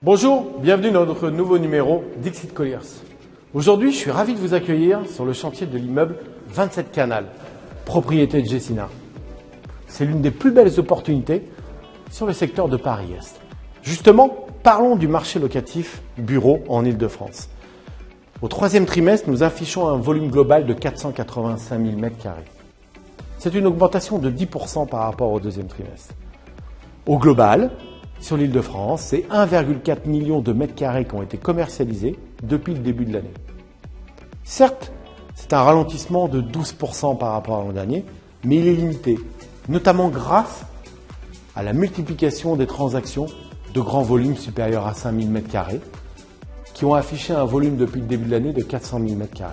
Bonjour, bienvenue dans notre nouveau numéro Dixit Colliers. Aujourd'hui, je suis ravi de vous accueillir sur le chantier de l'immeuble 27 Canal, propriété de Gecina. C'est l'une des plus belles opportunités sur le secteur de Paris-Est. Justement, parlons du marché locatif bureau en Île-de-France. Au troisième trimestre, nous affichons un volume global de 485 000 m². C'est une augmentation de 10% par rapport au deuxième trimestre. Au global, sur l'Île-de-France, c'est 1,4 million de mètres carrés qui ont été commercialisés depuis le début de l'année. Certes, c'est un ralentissement de 12% par rapport à l'an dernier, mais il est limité, notamment grâce à la multiplication des transactions de grands volumes supérieurs à 5 000 m², qui ont affiché un volume depuis le début de l'année de 400 000 m².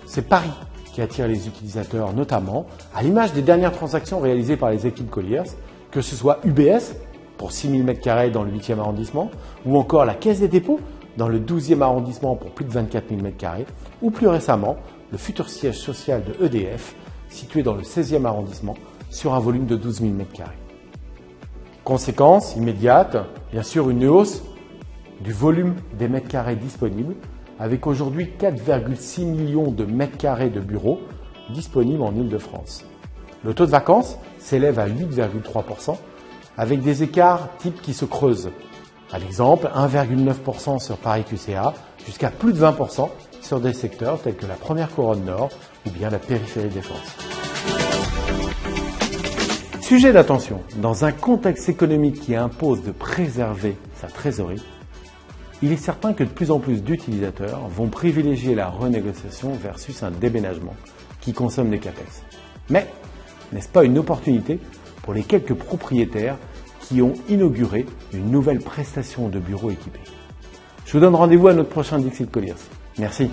C'est Paris qui attire les utilisateurs, notamment à l'image des dernières transactions réalisées par les équipes Colliers, que ce soit UBS pour 6 000 m² dans le 8e arrondissement, ou encore la Caisse des dépôts dans le 12e arrondissement pour plus de 24 000 m², ou plus récemment le futur siège social de EDF situé dans le 16e arrondissement sur un volume de 12 000 m². Conséquence immédiate, bien sûr une hausse du volume des mètres carrés disponibles, avec aujourd'hui 4,6 millions de mètres carrés de bureaux disponibles en Île-de-France. Le taux de vacances s'élève à 8,3%, avec des écarts types qui se creusent. Par exemple, 1,9% sur Paris QCA, jusqu'à plus de 20% sur des secteurs tels que la première couronne nord ou bien la périphérie défense. Sujet d'attention, dans un contexte économique qui impose de préserver sa trésorerie, il est certain que de plus en plus d'utilisateurs vont privilégier la renégociation versus un déménagement qui consomme des capex. Mais n'est-ce pas une opportunité pour les quelques propriétaires qui ont inauguré une nouvelle prestation de bureaux équipés? Je vous donne rendez-vous à notre prochain Dixit Colliers. Merci.